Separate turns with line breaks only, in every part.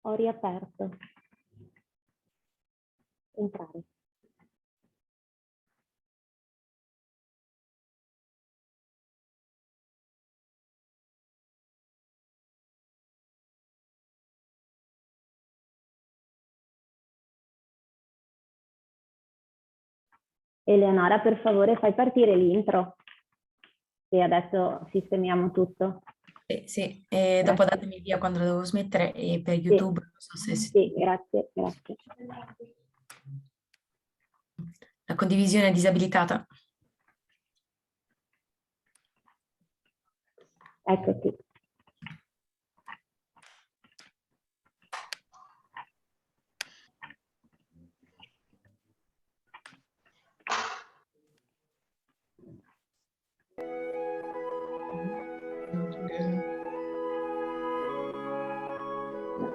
Ho riaperto. Entrare. Eleonora, per favore, fai partire l'intro. E adesso sistemiamo tutto.
Sì, e dopo datemi via quando lo devo smettere e per YouTube non so se...
Sì, grazie.
La condivisione è disabilitata.
Eccoti.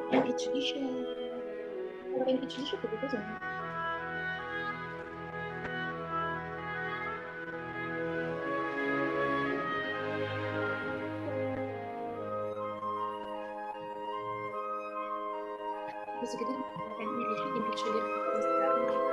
Che ci dice... Allora, che ci dice che cos'è? Questo che mi riesce di piacere esterni.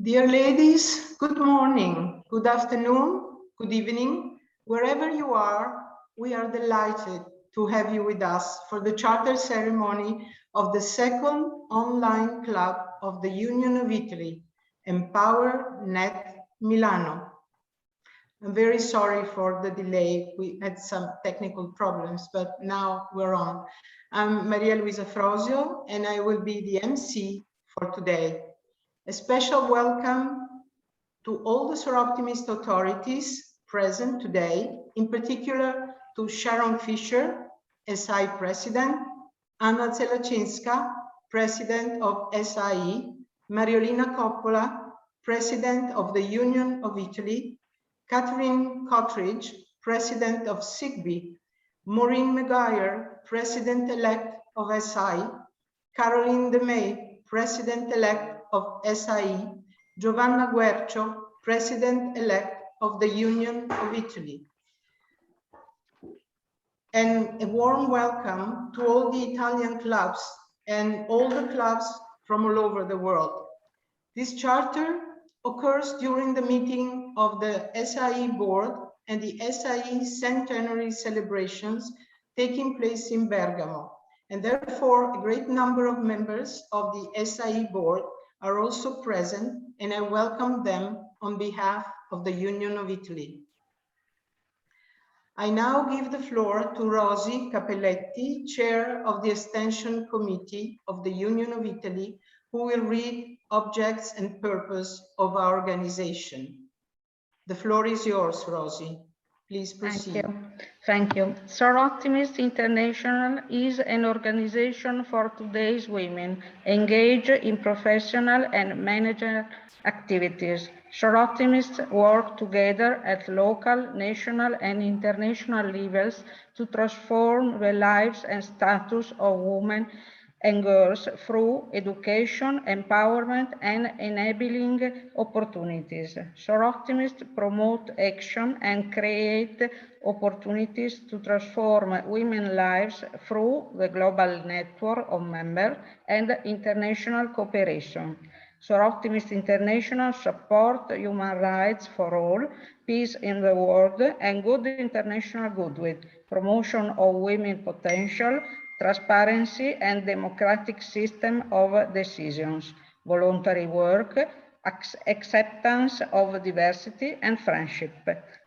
Dear ladies, good morning, good afternoon, good evening. Wherever you are, we are delighted to have you with us for the charter ceremony of the second online club of the Union of Italy, EmpowerNet Milano. I'm very sorry for the delay. We had some technical problems, but now we're on. I'm Maria Luisa Frosio, and I will be the MC for today. A special welcome to all the Soroptimist authorities present today, in particular to Sharon Fisher, SI President, Anna Zelaczynska, President of SIE, Mariolina Coppola, President of the Union of Italy, Catherine Cottridge, President of SIGBI, Maureen Maguire, President-elect of SI, Caroline De May, President-elect of SIE, Giovanna Guercio, President-elect of the Union of Italy. And a warm welcome to all the Italian clubs and all the clubs from all over the world. This charter occurs during the meeting of the SIE board and the SIE centenary celebrations taking place in Bergamo. And therefore, a great number of members of the SIE board are also present, and I welcome them on behalf of the Union of Italy. I now give the floor to Rosi Capelletti, Chair of the Extension Committee of the Union of Italy, who will read objects and purpose of our organization. The floor is yours, Rosi. Please proceed.
Thank you. Soroptimist International is an organization for today's women engaged in professional and managerial activities. Soroptimists work together at local, national, and international levels to transform the lives and status of women and girls through education, empowerment, and enabling opportunities. Soroptimists promote action and create opportunities to transform women's lives through the global network of members and international cooperation. Soroptimist International supports human rights for all, peace in the world, and good international goodwill, promotion of women's potential, transparency and democratic system of decisions, voluntary work, acceptance of diversity and friendship.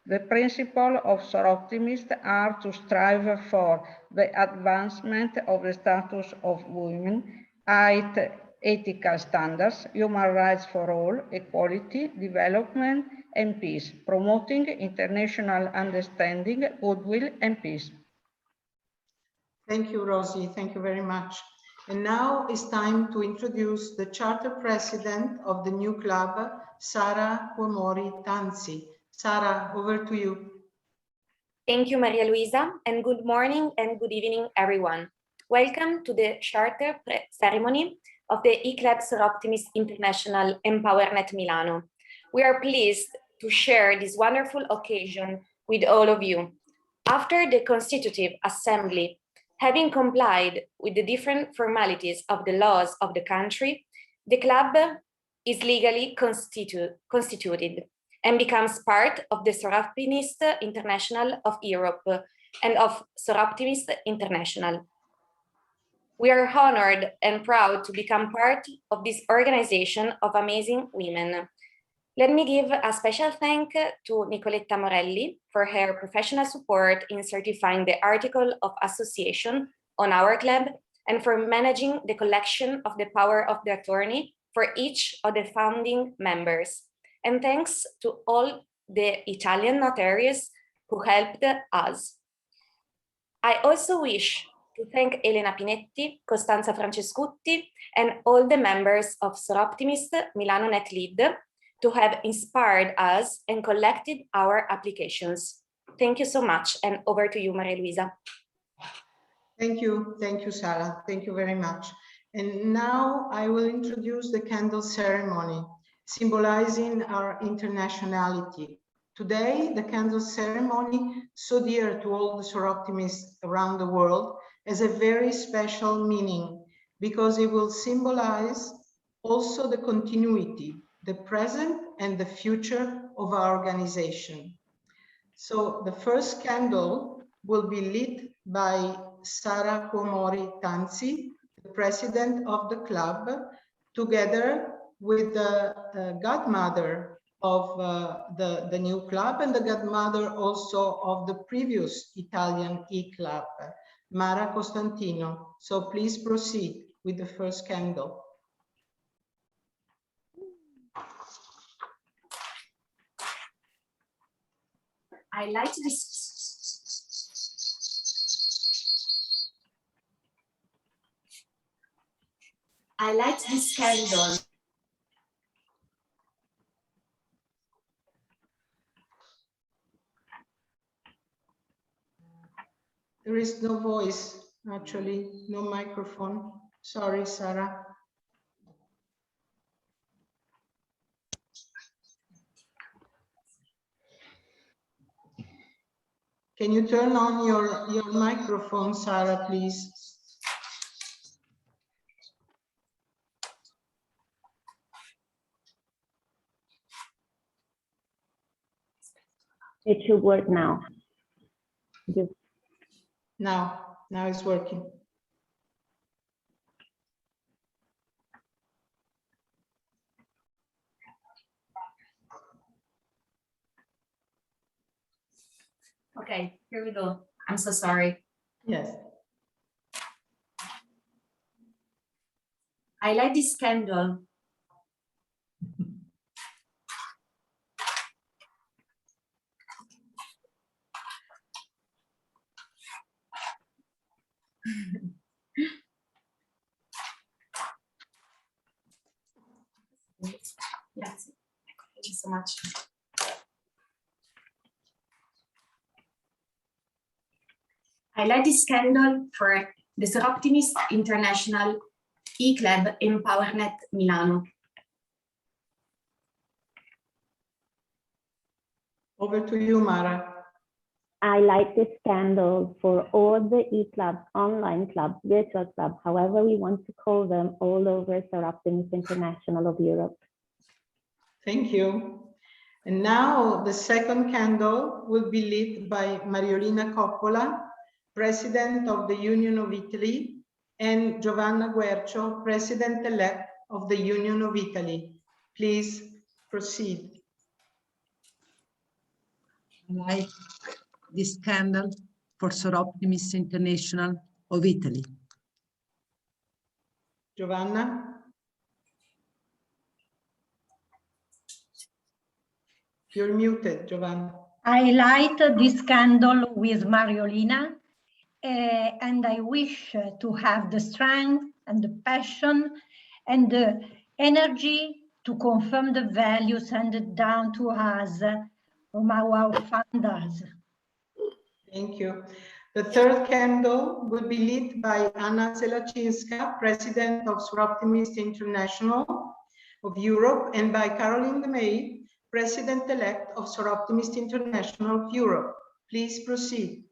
The principles of Soroptimists are to strive for the advancement of the status of women, ethical standards, human rights for all, equality, development and peace, promoting international understanding, goodwill and peace.
Thank you, Rosi. Thank you very much. And now it's time to introduce the Charter President of the new club, Sara Quomori Tanzi. Sara, over to you.
Thank you, Maria Luisa, and good morning and good evening, everyone. Welcome to the charter ceremony of the E-Club Soroptimist International EmpowerNet Milano. We are pleased to share this wonderful occasion with all of you. After the Constitutive Assembly, having complied with the different formalities of the laws of the country, the club is legally constituted and becomes part of the Soroptimist International of Europe and of Soroptimist International. We are honored and proud to become part of this organization of amazing women. Let me give a special thank to Nicoletta Morelli for her professional support in certifying the article of association on our club and for managing the collection of the power of the attorney for each of the founding members. And thanks to all the Italian notaries who helped us. I also wish to thank Elena Pinetti, Costanza Francescutti, and all the members of Soroptimist Milano Net Lead to have inspired us and collected our applications. Thank you so much, and over to you, Maria Luisa.
Thank you, Sara. Thank you very much. And now I will introduce the candle ceremony, symbolizing our internationality. Today, the candle ceremony, so dear to all the Soroptimists around the world, has a very special meaning because it will symbolize also the continuity, the present and the future of our organization. So the first candle will be lit by Sara Quomori Tanzi, the president of the club, together with the godmother of the new club and the godmother also of the previous Italian e-club, Mara Costantino. So please proceed with the first candle.
I light this candle.
There is no voice, actually, no microphone. Sorry, Sarah. Can you turn on your microphone, Sarah, please?
It should work now.
Now it's working.
Okay, here we go. I'm so sorry.
Yes.
I light this candle. Yes. Thank you so much. I light this candle for the Soroptimist International e-club EmpowerNet Milano.
Over to you, Mara.
I light this candle for all the e-clubs, online clubs, virtual clubs, however we want to call them, all over Soroptimist International of Europe.
Thank you. And now the second candle will be lit by Mariolina Coppola, President of the Union of Italy, and Giovanna Guercio, President-elect of the Union of Italy. Please proceed.
I light this candle for Soroptimist International of Italy.
Giovanna? You're muted, Giovanna.
I light this candle with Mariolina, and I wish to have the strength and the passion and the energy to confirm the values handed down to us from our founders.
Thank you. The third candle will be lit by Anna Zelaczynska, President of Soroptimist International of Europe, and by Caroline de May, President-elect of Soroptimist International of Europe. Please proceed.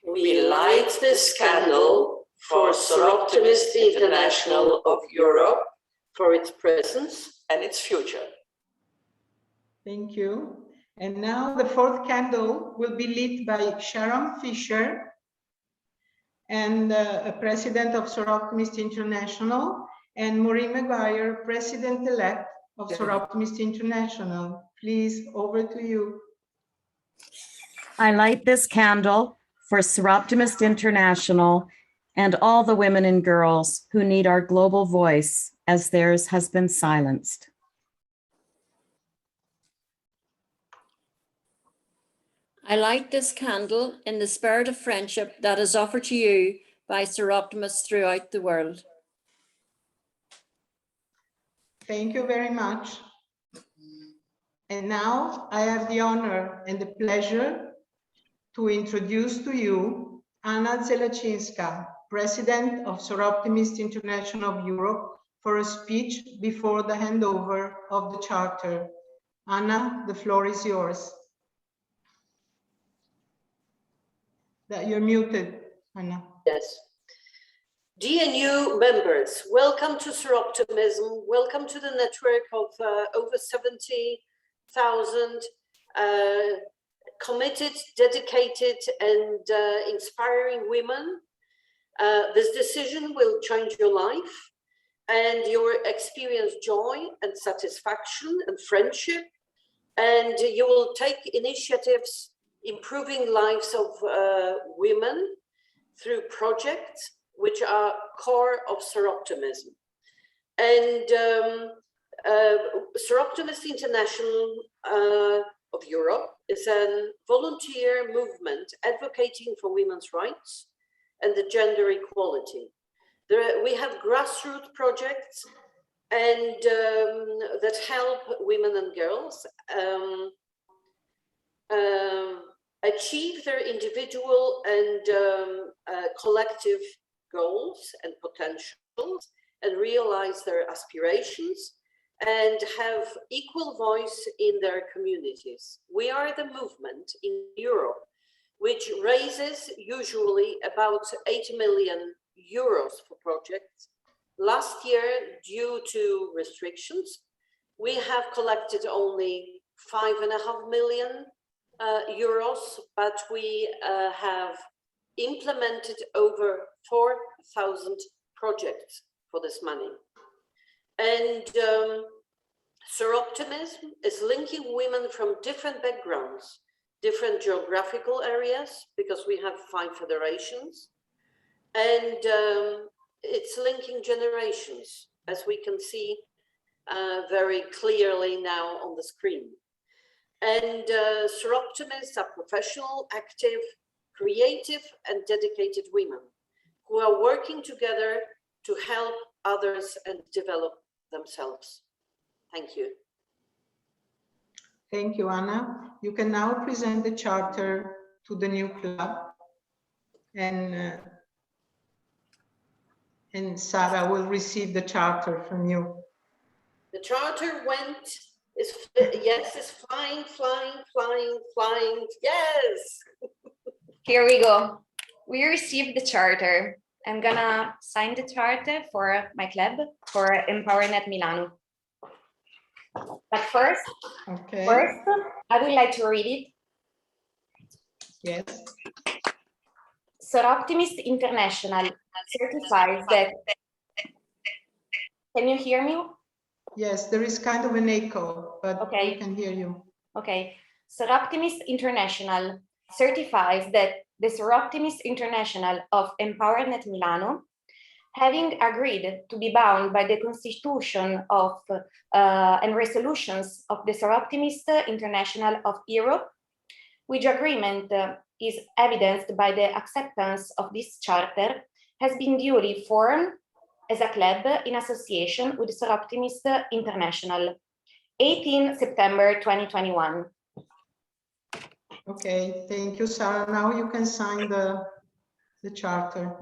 We light this candle for Soroptimist International of Europe, for its presence and its future.
Thank you. And now the fourth candle will be lit by Sharon Fisher, and President of Soroptimist International, and Maureen Maguire, President-elect of Soroptimist International. Please, over to you.
I light this candle for Soroptimist International and all the women and girls who need our global voice as theirs has been silenced.
I light this candle in the spirit of friendship that is offered to you by Soroptimists throughout the world.
Thank you very much. And now I have the honor and the pleasure to introduce to you Anna Zelaczynska, President of Soroptimist International of Europe, for a speech before the handover of the Charter. Anna, the floor is yours. That you're muted, Anna.
Yes. DNU members, welcome to Soroptimism. Welcome to the network of over 70,000 committed, dedicated, and inspiring women. This decision will change your life, and you will experience joy and satisfaction and friendship, and you will take initiatives improving lives of women through projects which are core of Soroptimism. And Soroptimist International of Europe is a volunteer movement advocating for women's rights and the gender equality. We have grassroots projects and that help women and girls achieve their individual and collective goals and potentials and realize their aspirations and have equal voice in their communities. We are the movement in Europe which raises usually about 8 million euros for projects. Last year, due to restrictions, we have collected only 5.5 million euros, but we have implemented over 4,000 projects for this money. And Soroptimism is linking women from different backgrounds, different geographical areas, because we have 5 federations, and it's linking generations, as we can see very clearly now on the screen. And Soroptimists are professional, active, creative, and dedicated women who are working together to help others and develop themselves. Thank you.
Thank you, Anna. You can now present the charter to the new club, and Sara will receive the charter from you.
The charter is flying, flying, flying, flying, yes!
Here we go. We received the charter. I'm gonna sign the charter for my club, for EmpowerNet Milano. But first, I would like to read it.
Yes.
Soroptimist International certifies that. Can you hear me?
Yes, there is kind of an echo, but
okay.
We can hear you.
Okay. Soroptimist International certifies that the Soroptimist International of EmpowerNet Milano, having agreed to be bound by the Constitution of and resolutions of the Soroptimist International of Europe, which agreement is evidenced by the acceptance of this charter, has been duly formed as a club in association with Soroptimist International, 18 September 2021.
Okay, thank you, Sara. Now you can sign the charter.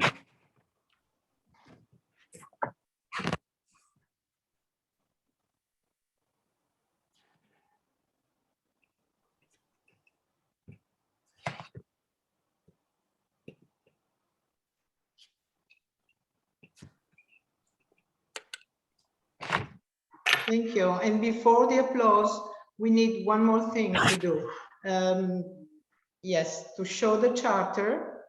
Thank you. And before the applause, we need one more thing to do. Yes, to show the charter.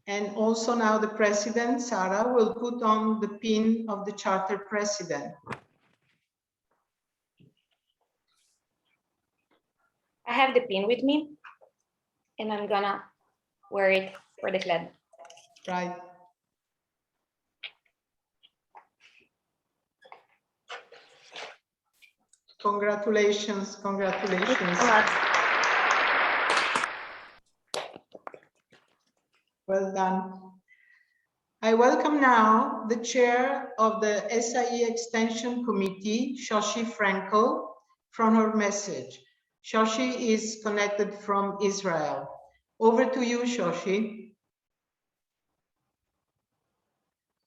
And also now the president, Sara, will put on the pin of the charter president.
I have the pin with me, and I'm gonna wear it for the club.
Right. Congratulations, congratulations. Well done. I welcome now the chair of the SIE Extension Committee, Shoshi Frankel, from her message. Shoshi is connected from Israel. Over to you, Shoshi.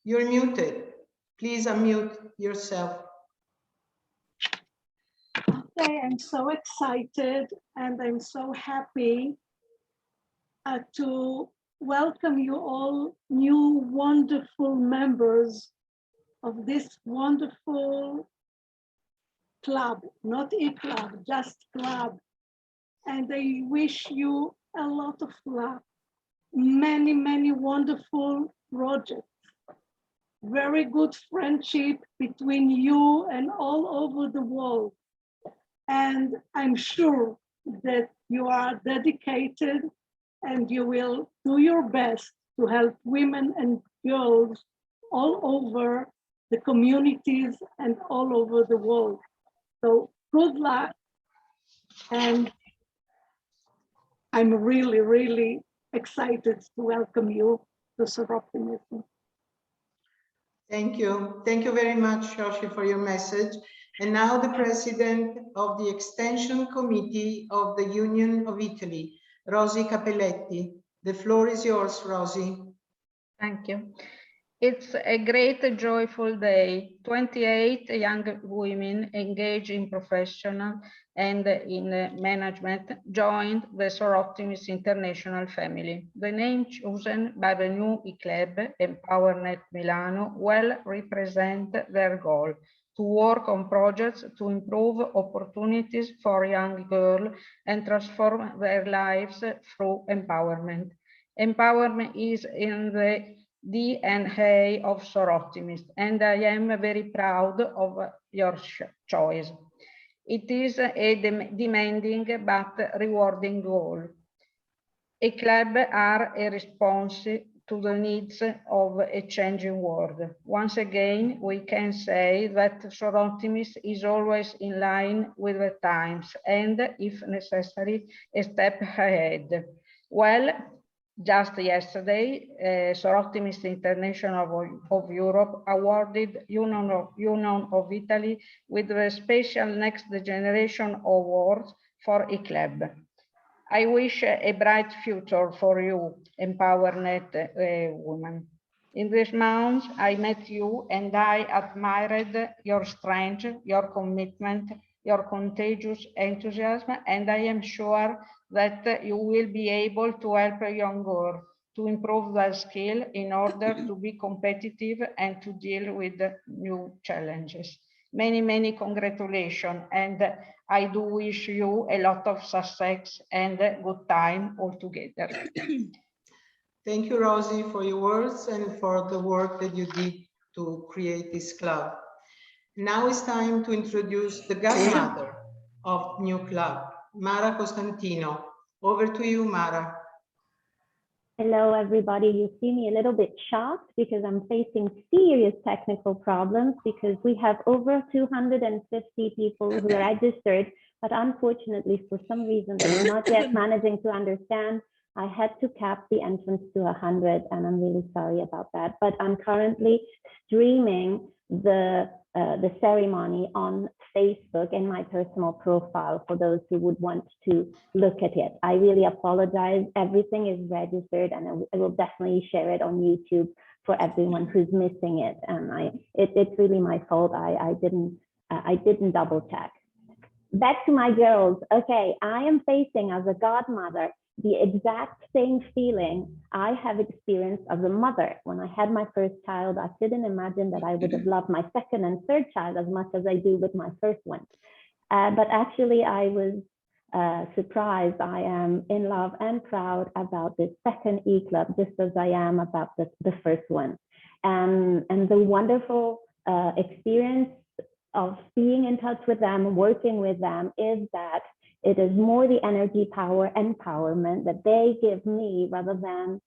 You're muted. Please unmute yourself.
Okay, I'm so excited and I'm so happy to welcome you all new wonderful members of this wonderful club, not a club, just club. And I wish you a lot of luck, many, many wonderful projects, very good friendship between you and all over the world. And I'm sure that you are dedicated and you will do your best to help women and girls all over the communities and all over the world. So good luck. And I'm really, really excited to welcome you to Soroptimism.
Thank you. Thank you very much, Shoshi, for your message. And now the President of the Extension Committee of the Union of Italy, Rosi Capelletti. The floor is yours, Rosi.
Thank you. It's a great, joyful day. 28 young women engaged in professional and in management joined the Soroptimist International family. The name chosen by the new e-club, EmpowerNet Milano, well represents their goal to work on projects to improve opportunities for young girls and transform their lives through empowerment. Empowerment is in the DNA of Soroptimist, and I am very proud of your choice. It is a demanding but rewarding goal. A club are a response to the needs of a changing world. Once again, we can say that Soroptimist is always in line with the times and, if necessary, a step ahead. Well, just yesterday, Soroptimist International of Europe awarded Union of Italy with the special Next Generation Award for e-club. I wish a bright future for you, EmpowerNet women. In this month, I met you and I admired your strength, your commitment, your contagious enthusiasm, and I am sure that you will be able to help a young girl to improve their skill in order to be competitive and to deal with new challenges. Many, many congratulations, and I do wish you a lot of success and a good time all together.
Thank you, Rosie, for your words and for the work that you did to create this club. Now it's time to introduce the godmother of New Club, Mara Costantino. Over to you, Mara.
Hello, everybody. You see me a little bit shocked because I'm facing serious technical problems because we have over 250 people who are registered, but unfortunately, for some reason, they're not yet managing to understand. I had to cap the entrance to 100, and I'm really sorry about that. But I'm currently streaming the ceremony on Facebook in my personal profile for those who would want to look at it. I really apologize. Everything is registered, and I will definitely share it on YouTube for everyone who's missing it. And it's really my fault. I didn't double check. Back to my girls. Okay, I am facing as a godmother the exact same feeling I have experienced as a mother. When I had my first child, I couldn't imagine that I would have loved my second and third child as much as I do with my first one. But actually, I was surprised. I am in love and proud about this second e-club, just as I am about the first one. And the wonderful experience of being in touch with them, working with them, is that it is more the energy, power, empowerment that they give me rather than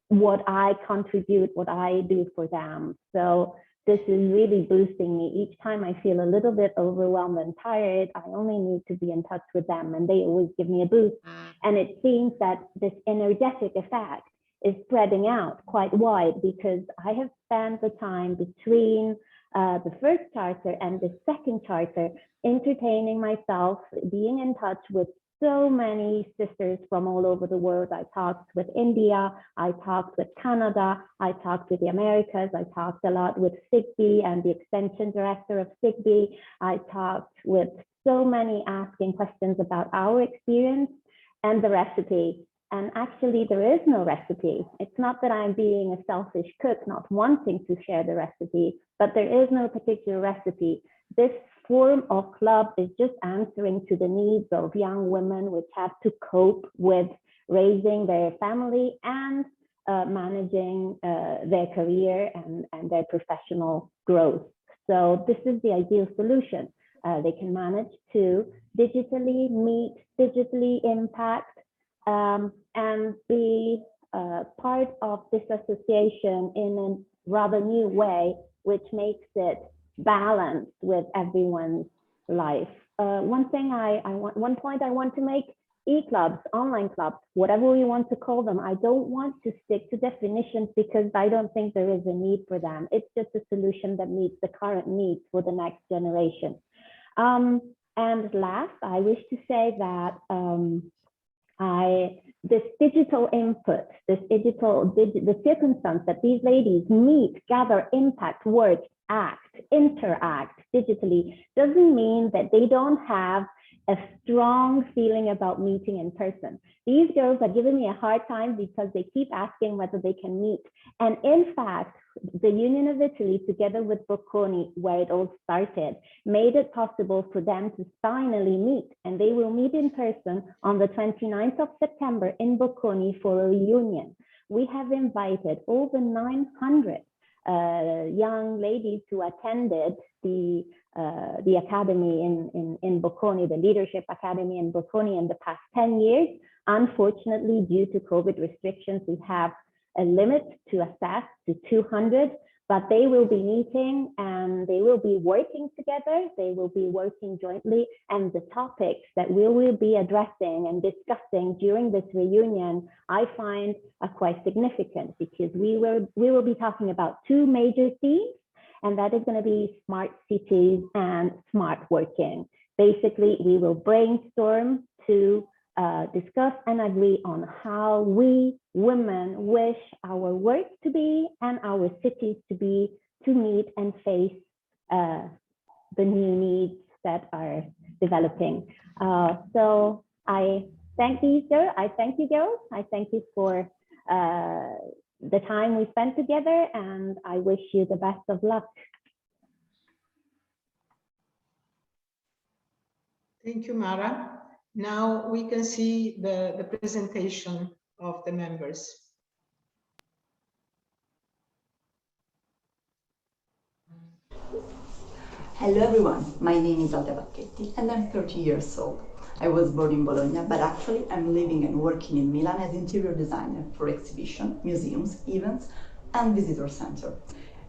what I contribute, what I do for them. So this is really boosting me. Each time I feel a little bit overwhelmed and tired, I only need to be in touch with them, and they always give me a boost. And it seems that this energetic effect is spreading out quite wide, because I have spent the time between the first charter and the second charter entertaining myself, being in touch with so many sisters from all over the world. I talked with India, I talked with Canada, I talked with the Americas, I talked a lot with SIGB and the extension director of SIGB. I talked with so many asking questions about our experience and the recipe. And actually, there is no recipe. It's not that I'm being a selfish cook, not wanting to share the recipe, but there is no particular recipe. This form of club is just answering to the needs of young women which have to cope with raising their family and managing their career and their professional growth. So this is the ideal solution. They can manage to digitally meet, digitally impact, and be part of this association in a rather new way, which makes it balanced with everyone's life. One point I want to make: e-clubs, online clubs, whatever we want to call them. I don't want to stick to definitions because I don't think there is a need for them. It's just a solution that meets the current needs for the next generation. And last, I wish to say that this digital input, the circumstance that these ladies meet, gather, impact, work, act, interact digitally doesn't mean that they don't have a strong feeling about meeting in person. These girls are giving me a hard time because they keep asking whether they can meet. And in fact, the Union of Italy, together with Bocconi, where it all started, made it possible for them to finally meet. And they will meet in person on the 29th of September in Bocconi for a reunion. We have invited over 900 young ladies who attended the academy in Bocconi, the Leadership Academy in Bocconi in the past 10 years. Unfortunately, due to COVID restrictions, we have a limit to assess to 200, but they will be meeting and they will be working together. They will be working jointly, and the topics that we will be addressing and discussing during this reunion, I find are quite significant, because we will be talking about two major themes, and that is going to be smart cities and smart working. Basically, we will brainstorm to discuss and agree on how we women wish our work to be and our cities to be, to meet and face the new needs that are developing. So I thank these girls. I thank you, girls. I thank you for the time we spent together, and I wish you the best of luck.
Thank you, Mara. Now we can see the presentation of the members.
Hello everyone, my name is Alda Bacchetti and I'm 30 years old. I was born in Bologna, but actually I'm living and working in Milan as interior designer for exhibition, museums, events and visitor center.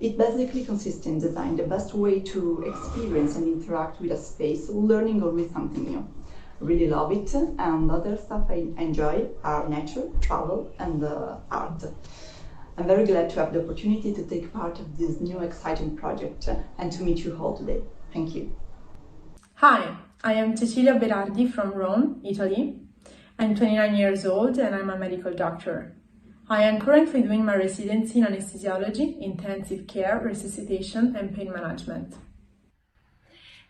It basically consists in designing the best way to experience and interact with a space, learning always something new. Really love it, and other stuff I enjoy are nature, travel and art. I'm very glad to have the opportunity to take part of this new exciting project and to meet you all today. Thank you.
Hi, I am Cecilia Berardi from Rome, Italy. I'm 29 years old and I'm a medical doctor. I am currently doing my residency in anesthesiology, intensive care, resuscitation and pain management.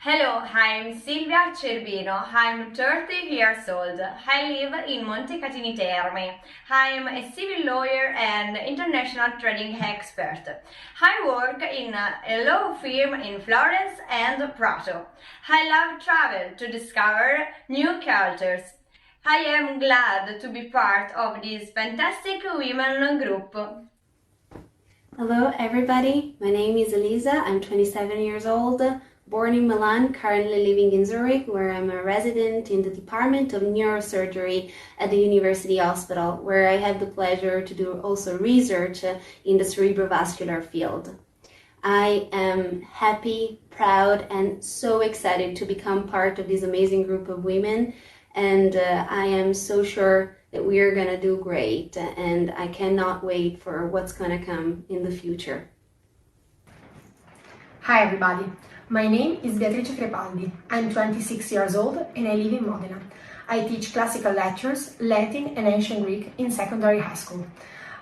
Hello, I'm Silvia Cerbino. I'm 30 years old. I live in Montecatini Terme. I'm a civil lawyer and international trading expert. I work in a law firm in Florence and Prato. I love travel to discover new cultures. I am glad to be part of this fantastic women group.
Hello everybody, my name is Elisa, I'm 27 years old, born in Milan, currently living in Zurich, where I'm a resident in the Department of Neurosurgery at the University Hospital, where I have the pleasure to do also research in the cerebrovascular field. I am happy, proud, and so excited to become part of this amazing group of women, and I am so sure that we are going to do great, and I cannot wait for what's going to come in the future.
Hi everybody, my name is Beatrice Crepaldi. I'm 26 years old and I live in Modena. I teach classical lectures, Latin and ancient Greek in secondary high school.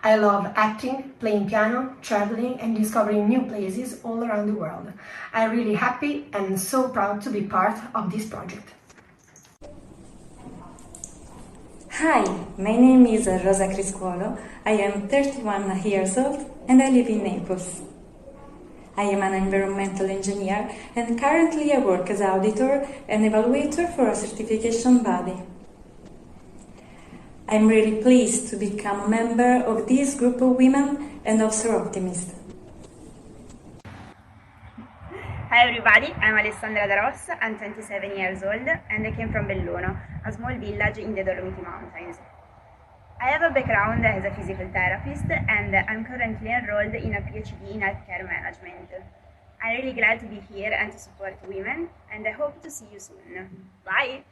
I love acting, playing piano, traveling and discovering new places all around the world. I'm really happy and so proud to be part of this project.
Hi, my name is Rosa Criscuolo. I am 31 years old and I live in Naples. I am an environmental engineer and currently I work as auditor and evaluator for a certification body. I'm really pleased to become a member of this group of women and of Soroptimist.
Hi everybody, I'm Alessandra Daros, I'm 27 years old and I came from Belluno, a small village in the Dolomiti Mountains. I have a background as a physical therapist and I'm currently enrolled in a PhD in healthcare management. I'm really glad to be here and to support women and I hope to see you soon. Bye!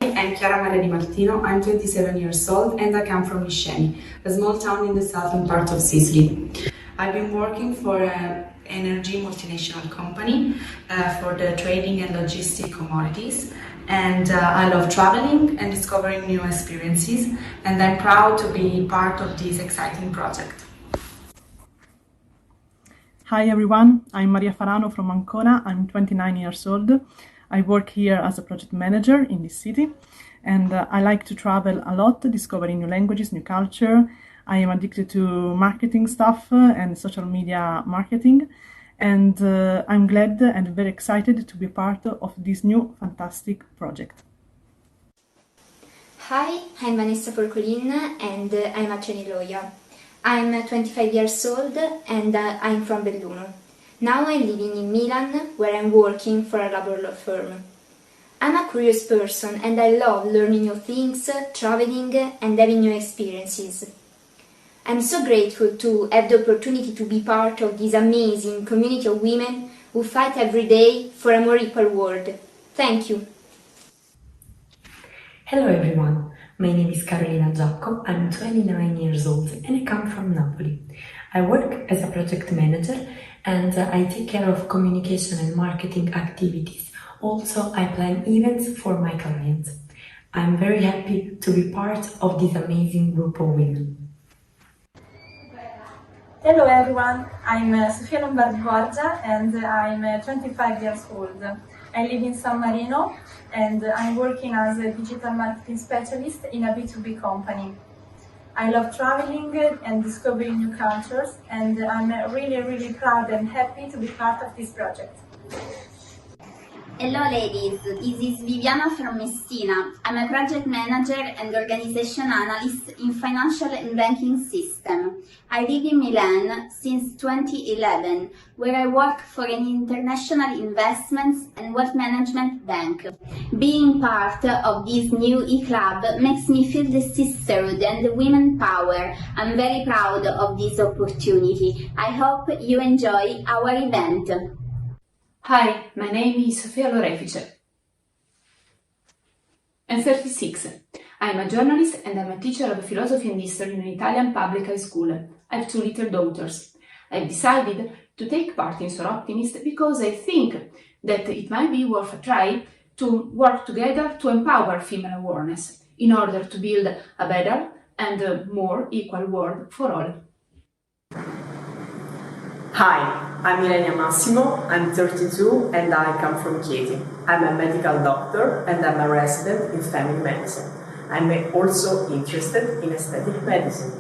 I'm Chiara Maria Di Martino, I'm 27 years old and I come from Misceni, a small town in the southern part of Sicily. I've been working for an energy multinational company for the trading and logistic commodities, and I love traveling and discovering new experiences, and I'm proud to be part of this exciting project.
Hi everyone, I'm Maria Farano from Ancona. I'm 29 years old. I work here as a project manager in this city, and I like to travel a lot, discovering new languages, new culture. I am addicted to marketing stuff and social media marketing, and I'm glad and very excited to be part of this new fantastic project.
Hi, I'm Vanessa Porcolin and I'm a trainee lawyer. I'm 25 years old and I'm from Belluno. Now I'm living in Milan, where I'm working for a labor law firm. I'm a curious person and I love learning new things, traveling and having new experiences. I'm so grateful to have the opportunity to be part of this amazing community of women who fight every day for a more equal world. Thank you.
Hello everyone, my name is Carolina Giacco, I'm 29 years old and I come from Napoli. I work as a project manager and I take care of communication and marketing activities. Also, I plan events for my clients. I'm very happy to be part of this amazing group of women.
Hello everyone, I'm Sofia Lombardi Borgia and I'm 25 years old. I live in San Marino and I'm working as a digital marketing specialist in a B2B company. I love traveling and discovering new cultures and I'm really proud and happy to be part of this project.
Hello ladies, this is Viviana from Messina. I'm a project manager and organization analyst in financial and banking system. I live in Milan since 2011, where I work for an international investments and wealth management bank. Being part of this new e-club makes me feel the sisterhood and the women power. I'm very proud of this opportunity. I hope you enjoy our event.
Hi, my name is Sofia Lorefice. I'm 36. I'm a journalist and I'm a teacher of philosophy and history in an Italian public high school. I have 2 little daughters. I've decided to take part in Soroptimist because I think that it might be worth a try to work together to empower female awareness in order to build a better and more equal world for all.
Hi, I'm Ilenia Massimo, I'm 32 and I come from Chieti. I'm a medical doctor and I'm a resident in family medicine. I'm also interested in aesthetic medicine.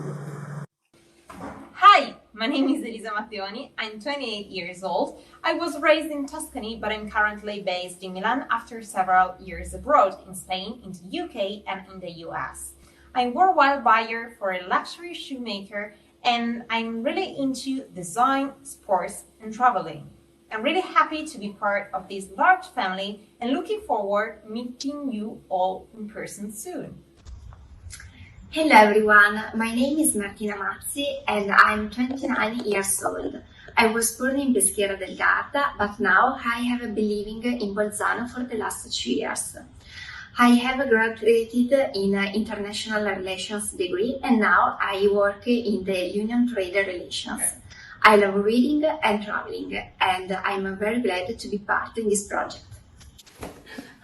Hi, my name is Elisa Matteoni, I'm 28 years old. I was raised in Tuscany but I'm currently based in Milan after several years abroad in Spain, in the UK and in the US. I'm worldwide buyer for a luxury shoemaker and I'm really into design, sports and traveling. I'm really happy to be part of this large family and looking forward to meeting you all in person soon.
Hello everyone, my name is Martina Mazzi and I'm 29 years old. I was born in Peschiera del Garda, but now I have been living in Bolzano for the last 2 years. I have graduated in International Relations degree and now I work in the Union Trade Relations. I love reading and traveling and I'm very glad to be part in this project.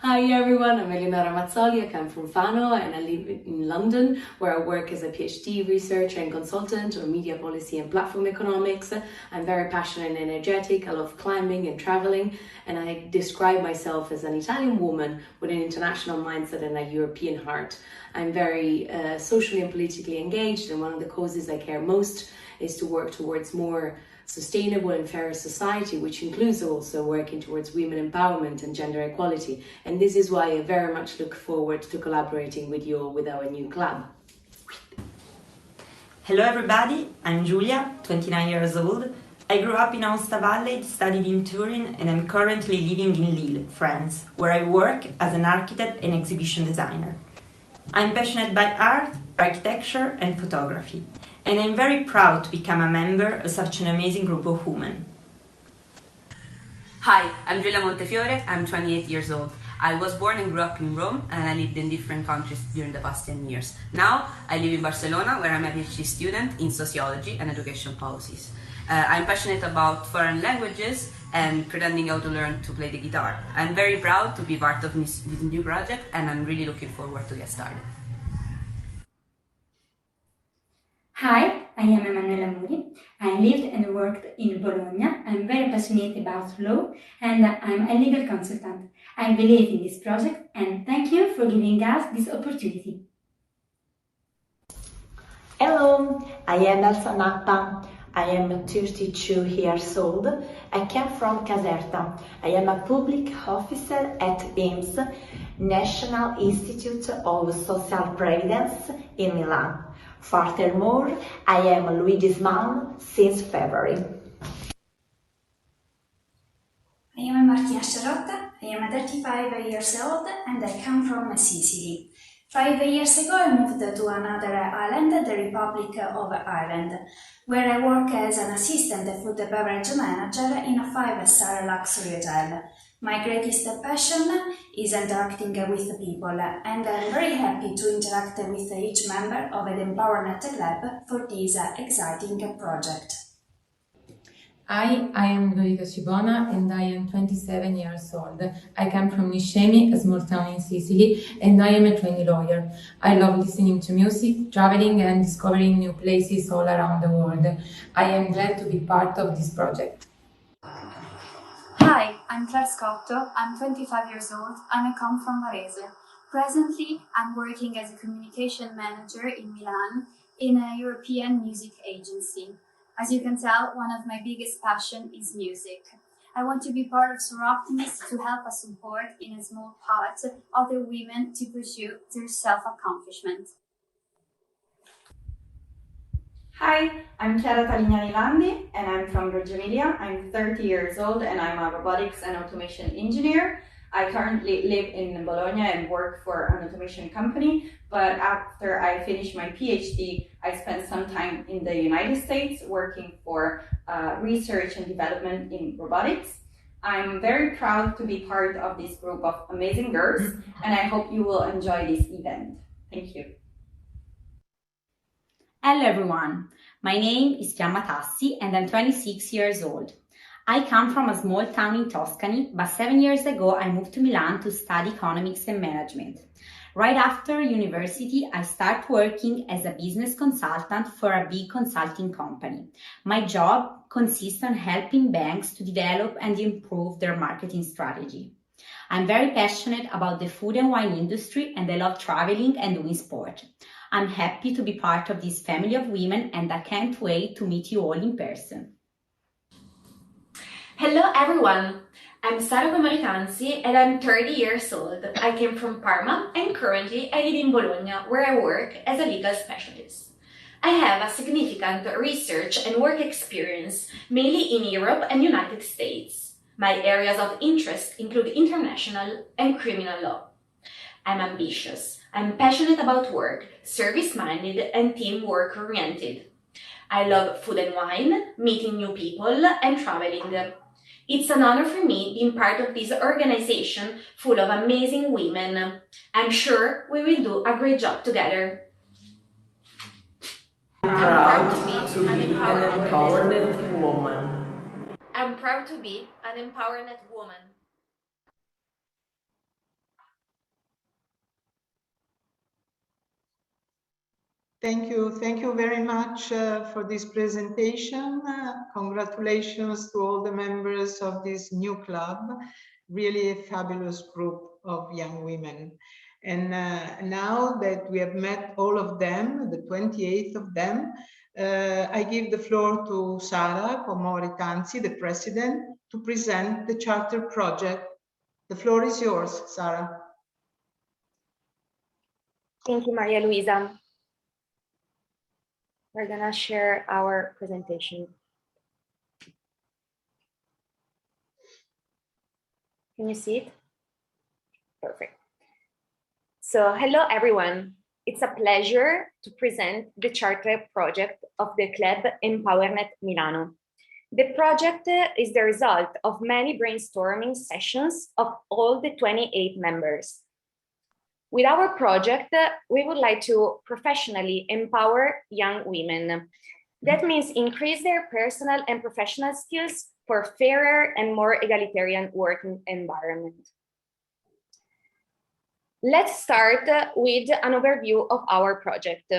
Hi everyone, I'm Eleonora Mazzoli. I come from Fano and I live in London, where I work as a PhD researcher and consultant on media policy and platform economics. I'm very passionate and energetic. I love climbing and traveling, and I describe myself as an Italian woman with an international mindset and a European heart. I'm very socially and politically engaged, and one of the causes I care most is to work towards more sustainable and fairer society, which includes also working towards women empowerment and gender equality. And this is why I very much look forward to collaborating with you all with our new club.
Hello everybody, I'm Giulia, 29 years old. I grew up in Aosta Valley, studied in Turin, and I'm currently living in Lille, France, where I work as an architect and exhibition designer. I'm passionate by art, architecture and photography, and I'm very proud to become a member of such an amazing group of women.
Hi, I'm Giulia Montefiore, I'm 28 years old. I was born and grew up in Rome, and I lived in different countries during the past 10 years. Now, I live in Barcelona, where I'm a PhD student in sociology and education policies. I'm passionate about foreign languages and pretending how to learn to play the guitar. I'm very proud to be part of this new project, and I'm really looking forward to get started.
Hi, I am Emanuela Muri. I lived and worked in Bologna. I'm very passionate about law and I'm a legal consultant. I believe in this project and thank you for giving us this opportunity.
Hello, I am Elsa Nappa. I am 32 years old. I come from Caserta. I am a public officer at INPS, National Institute of Social Previdence in Milan. Furthermore, I am Luigi's mom since February.
I am Martina Sciarotta. I am 35 years old and I come from Sicily. 5 years ago I moved to another island, the Republic of Ireland, where I work as an assistant food and beverage manager in a 5-star luxury hotel. My greatest passion is interacting with people, and I'm very happy to interact with each member of the EmpowerNet Club for this exciting project.
Hi, I am Lolita Cibona and I am 27 years old. I come from Niscemi, a small town in Sicily, and I am a trainee lawyer. I love listening to music, traveling and discovering new places all around the world. I am glad to be part of this project.
Hi, I'm Claire Scotto, I'm 25 years old and I come from Varese. Presently, I'm working as a communication manager in Milan in a European music agency. As you can tell, one of my biggest passions is music. I want to be part of Soroptimist to help us support in a small part other women to pursue their self-accomplishment.
Hi, I'm Chiara Talignani Landi and I'm from Reggio Emilia. I'm 30 years old and I'm a robotics and automation engineer. I currently live in Bologna and work for an automation company, but after I finished my PhD, I spent some time in the United States working for research and development in robotics. I'm very proud to be part of this group of amazing girls and I hope you will enjoy this event. Thank you.
Hello everyone, my name is Fiamma Tassi and I'm 26 years old. I come from a small town in Tuscany, but 7 years ago I moved to Milan to study economics and management. Right after university, I started working as a business consultant for a big consulting company. My job consists on helping banks to develop and improve their marketing strategy. I'm very passionate about the food and wine industry and I love traveling and doing sport. I'm happy to be part of this family of women and I can't wait to meet you all in person.
Hello everyone, I'm Sara Quomori Tanzi and I'm 30 years old. I came from Parma and currently I live in Bologna where I work as a legal specialist. I have a significant research and work experience mainly in Europe and United States. My areas of interest include international and criminal law. I'm ambitious, I'm passionate about work, service-minded and teamwork-oriented. I love food and wine, meeting new people and traveling. It's an honor for me being part of this organization full of amazing women. I'm sure we will do a great job together.
I'm proud to be an EmpowerNet woman.
I'm proud to be an EmpowerNet woman.
Thank you very much for this presentation. Congratulations to all the members of this new club, really a fabulous group of young women. And now that we have met all of them, the 28th of them, I give the floor to Sara Quomori Tanzi, the president, to present the charter project. The floor is yours, Sara.
Thank you, Maria Luisa. We're gonna share our presentation. Can you see it? Perfect. So hello, everyone. It's a pleasure to present the charter project of the club EmpowerNet Milano. The project is the result of many brainstorming sessions of all the 28 members. With our project, we would like to professionally empower young women. That means increase their personal and professional skills for fairer and more egalitarian working environment. Let's start with an overview of our project.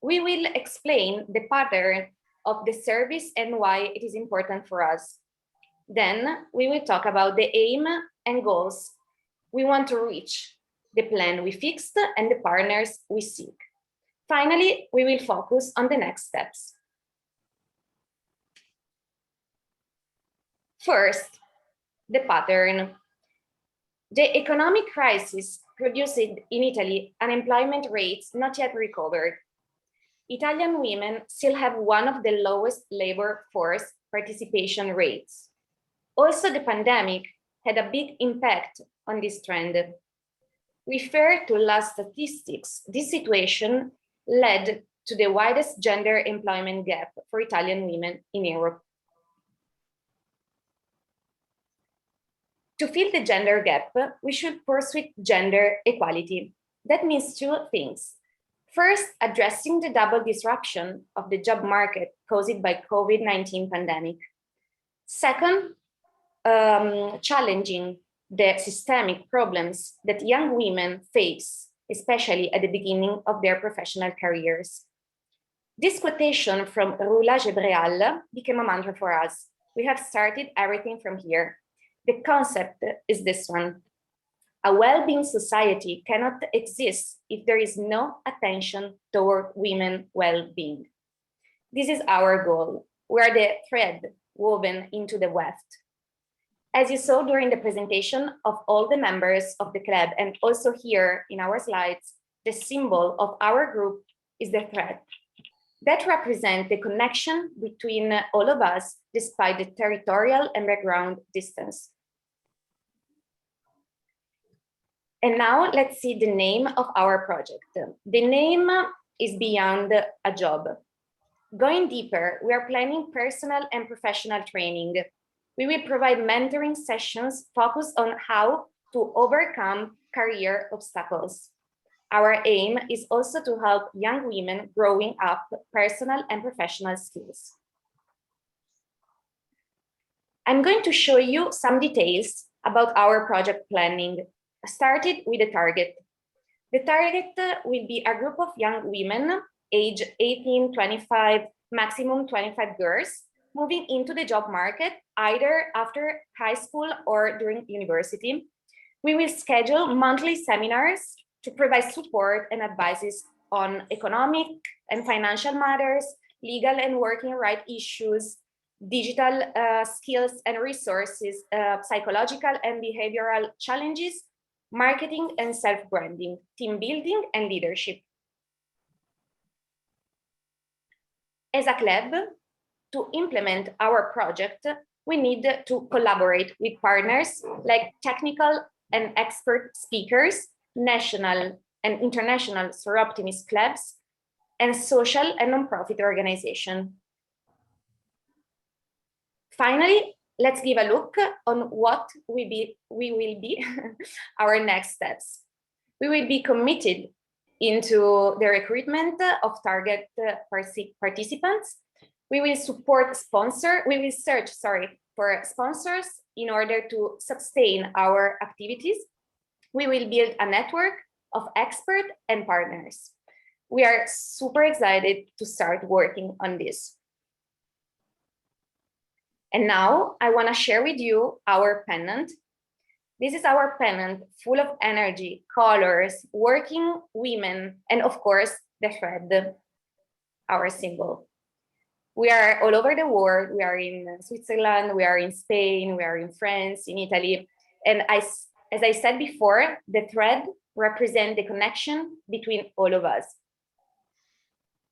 We will explain the pattern of the service and why it is important for us. Then we will talk about the aim and goals we want to reach, the plan we fixed, and the partners we seek. Finally, we will focus on the next steps. First, the pattern. The economic crisis produced in Italy unemployment rates not yet recovered. Italian women still have one of the lowest labor force participation rates. Also, the pandemic had a big impact on this trend. Referred to last statistics, this situation led to the widest gender employment gap for Italian women in Europe. To fill the gender gap, we should pursue gender equality. That means two things. First, addressing the double disruption of the job market caused by COVID-19 pandemic. Second, challenging the systemic problems that young women face, especially at the beginning of their professional careers. This quotation from Roulage Ebreal became a mantra for us. We have started everything from here. The concept is this one. A well-being society cannot exist if there is no attention toward women's well-being. This is our goal. We are the thread woven into the weft. As you saw during the presentation of all the members of the club, and also here in our slides, the symbol of our group is the thread. That represents the connection between all of us despite the territorial and background distance. And now let's see the name of our project. The name is Beyond a Job. Going deeper, we are planning personal and professional training. We will provide mentoring sessions focused on how to overcome career obstacles. Our aim is also to help young women growing up personal and professional skills. I'm going to show you some details about our project planning. Started with the target. The target will be a group of young women, age 18, 25, maximum 25 girls, moving into the job market either after high school or during university. We will schedule monthly seminars to provide support and advices on economic and financial matters, legal and working right issues, digital skills and resources, psychological and behavioral challenges, marketing and self-branding, team building and leadership. As a club, to implement our project, we need to collaborate with partners like technical and expert speakers, national and international Soroptimist clubs, and social and nonprofit organizations. Finally, let's give a look on what will be our next steps. We will be committed into the recruitment of target participants. We will search for sponsors in order to sustain our activities. We will build a network of experts and partners.
We are super excited to start working on this. And now I want to share with you our pennant. This is our pennant, full of energy, colors, working women, and of course, the thread, our symbol. We are all over the world. We are in Switzerland, we are in Spain, we are in France, in Italy. And as I said before, the thread represents the connection between all of us.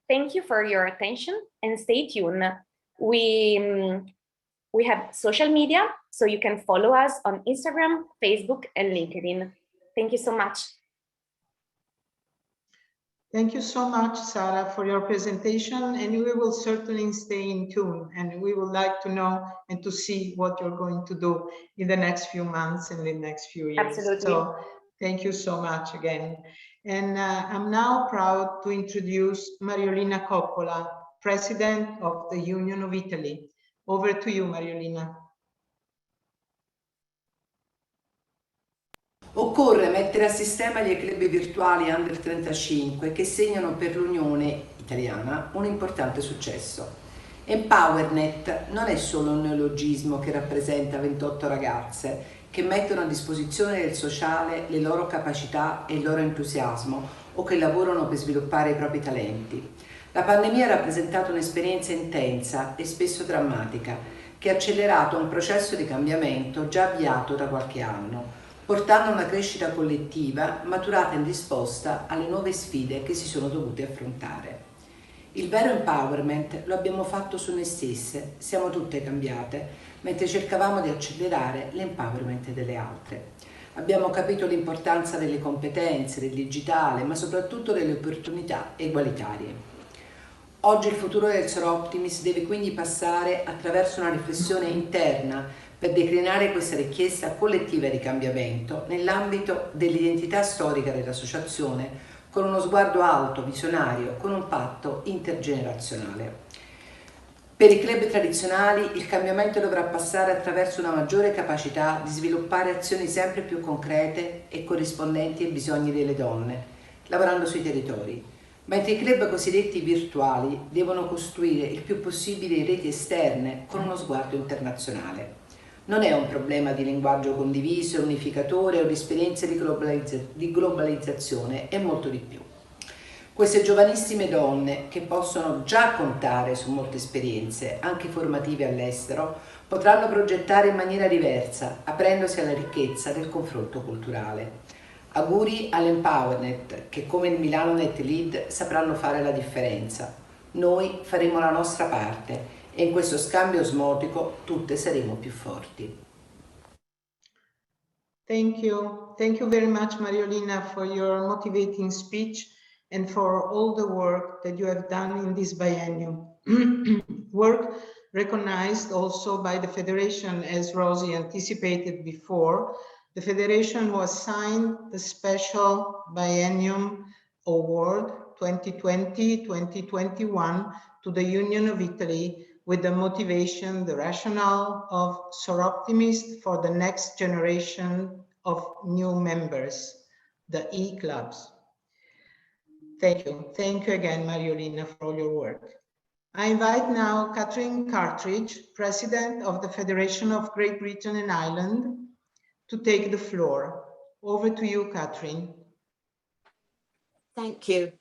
Thank you for your attention and stay tuned. We have social media, so you can follow us on Instagram, Facebook, and LinkedIn. Thank you so much.
Thank you so much, Sara, for your presentation, and we will certainly stay in tune, and we would like to know and to see what you're going to do in the next few months and the next few years.
Absolutely.
So thank you so much again. And I'm now proud to introduce Mariolina Coppola, President of the Union of Italy. Over to you, Mariolina.
Occorre mettere a sistema gli club virtuali Under 35 che segnano per l'Unione Italiana un importante successo. EmpowerNet non è solo un neologismo che rappresenta 28 ragazze che mettono a disposizione del sociale le loro capacità e il loro entusiasmo o che lavorano per sviluppare i propri talenti. La pandemia ha rappresentato un'esperienza intensa e spesso drammatica che ha accelerato un processo di cambiamento già avviato da qualche anno, portando a una crescita collettiva maturata in risposta alle nuove sfide che si sono dovute affrontare. Il vero empowerment lo abbiamo fatto su noi stesse, siamo tutte cambiate, mentre cercavamo di accelerare l'empowerment delle altre. Abbiamo capito l'importanza delle competenze, del digitale, ma soprattutto delle opportunità egualitarie. Oggi il futuro del Soroptimist deve quindi passare attraverso una riflessione interna per declinare questa richiesta collettiva di cambiamento nell'ambito dell'identità storica dell'associazione, con uno sguardo alto, visionario, con un patto intergenerazionale. Per i club tradizionali il cambiamento dovrà passare attraverso una maggiore capacità di sviluppare azioni sempre più concrete e corrispondenti ai bisogni delle donne, lavorando sui territori. Mentre i club cosiddetti virtuali devono costruire il più possibile reti esterne con uno sguardo internazionale. Non è un problema di linguaggio condiviso, unificatore o di esperienze di globalizzazione, è molto di più. Queste giovanissime donne, che possono già contare su molte esperienze, anche formative all'estero, potranno progettare in maniera diversa, aprendosi alla ricchezza del confronto culturale. Auguri all'EmpowerNet, che come il MilanoNet Lead sapranno fare la differenza. Noi faremo la nostra parte e in questo scambio osmotico tutte saremo più forti.
Thank you very much, Mariolina, for your motivating speech and for all the work that you have done in this biennium. Work recognized also by the Federation, as Rosie anticipated before. The Federation was assigned the Special Biennium Award 2020-2021 to the Union of Italy with the motivation, the rationale of Soroptimist for the next generation of new members, the E-clubs. Thank you. Thank you again, Mariolina, for all your work. I invite now Catherine Cartridge, President of the Federation of Great Britain and Ireland, to take the floor. Over to you, Catherine.
Thank you.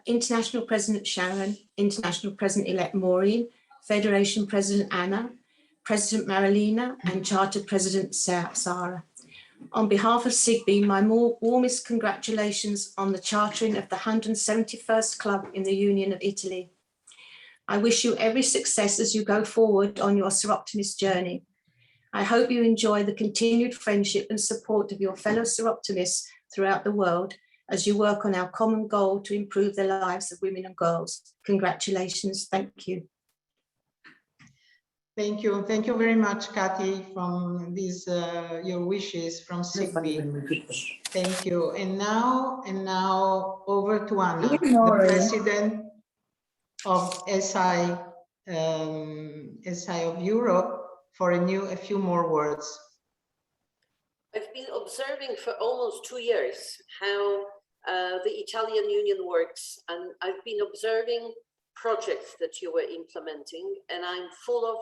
International President Sharon, International President-elect Maureen, Federation President Anna, President Marilina, and Charter President Sara. On behalf of SIGBY, my warmest congratulations on the chartering of the 171st club in the Union of Italy. I wish you every success as you go forward on your Soroptimist journey. I hope you enjoy the continued friendship and support of your fellow Soroptimists throughout the world as you work on our common goal to improve the lives of women and girls. Congratulations. Thank you.
Thank you. Thank you very much, Kathy, from these your wishes from SIGBY. Thank you. And now over to Anna, the President of SI of Europe, for a few more words.
I've been observing for almost 2 years how the Italian Union works, and I've been observing projects that you were implementing, and I'm full of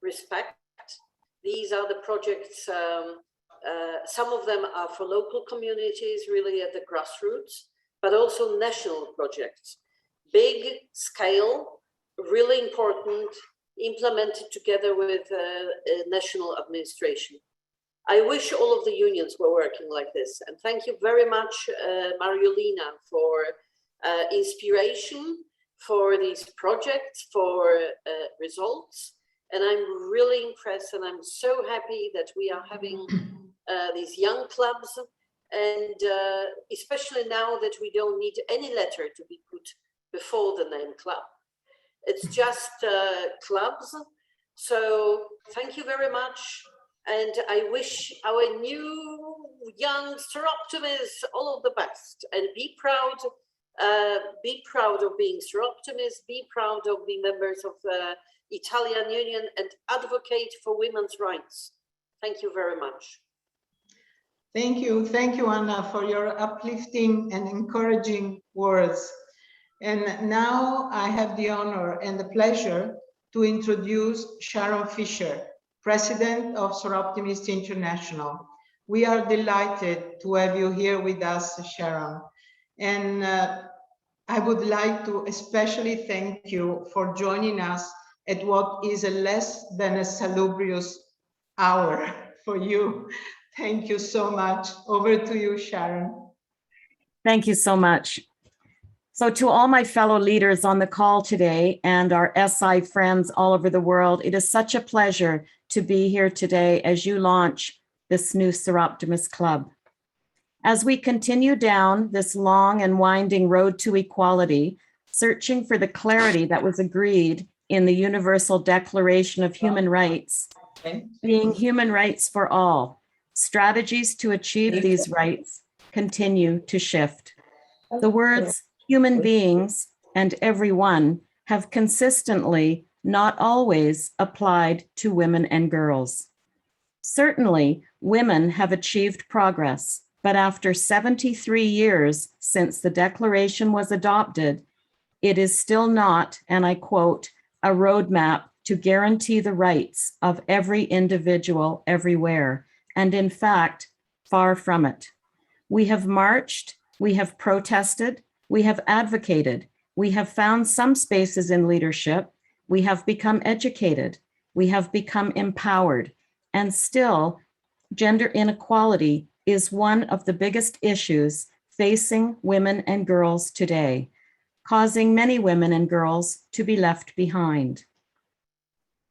respect. These are the projects, some of them are for local communities, really at the grassroots, but also national projects. Big scale, really important, implemented together with national administration. I wish all of the unions were working like this. And thank you very much, Mariolina, for inspiration, for these projects, for results. And I'm really impressed, and I'm so happy that we are having these young clubs, and especially now that we don't need any letter to be put before the name club. It's just clubs. So thank you very much. And I wish our new young Soroptimists all of the best, and be proud of being Soroptimists, be proud of being members of the Italian Union, and advocate for women's rights. Thank you very much.
Thank you, Anna, for your uplifting and encouraging words. And now I have the honor and the pleasure to introduce Sharon Fisher, President of Soroptimist International. We are delighted to have you here with us, Sharon. And I would like to especially thank you for joining us at what is a less than a salubrious hour for you. Thank you so much. Over to you, Sharon.
Thank you so much. So to all my fellow leaders on the call today and our SI friends all over the world, it is such a pleasure to be here today as you launch this new Soroptimist Club. As we continue down this long and winding road to equality, searching for the clarity that was agreed in the Universal Declaration of Human Rights, being human rights for all, strategies to achieve these rights continue to shift. The words human beings and everyone have consistently, not always, applied to women and girls. Certainly, women have achieved progress, but after 73 years since the Declaration was adopted, it is still not, and I quote, a roadmap to guarantee the rights of every individual everywhere, and in fact, far from it. We have marched, we have protested, we have advocated, we have found some spaces in leadership, we have become educated, we have become empowered, and still, gender inequality is one of the biggest issues facing women and girls today, causing many women and girls to be left behind.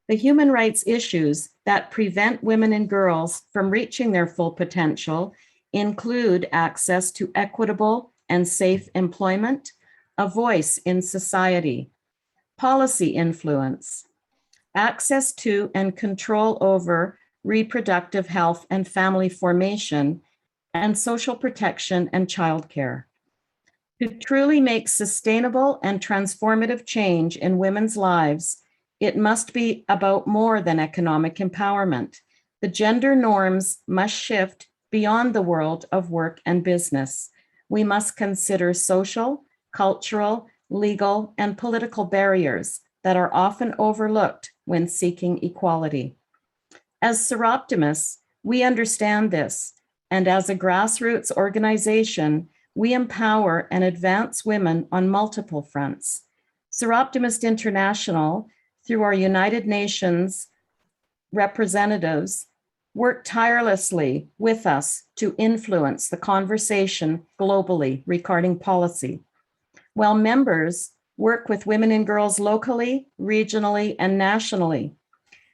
The human rights issues that prevent women and girls from reaching their full potential include access to equitable and safe employment, a voice in society, policy influence, access to and control over reproductive health and family formation, and social protection and childcare. To truly make sustainable and transformative change in women's lives, it must be about more than economic empowerment. The gender norms must shift beyond the world of work and business. We must consider social, cultural, legal, and political barriers that are often overlooked when seeking equality. As Soroptimists, we understand this, and as a grassroots organization, we empower and advance women on multiple fronts. Soroptimist International, through our United Nations representatives, work tirelessly with us to influence the conversation globally regarding policy, while members work with women and girls locally, regionally, and nationally.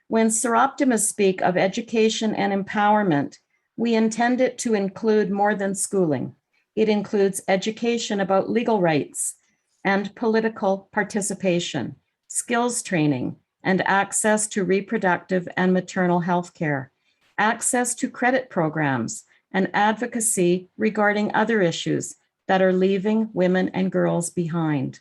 When Soroptimists speak of education and empowerment, we intend it to include more than schooling. It includes education about legal rights and political participation, skills training, and access to reproductive and maternal health care, access to credit programs, and advocacy regarding other issues that are leaving women and girls behind.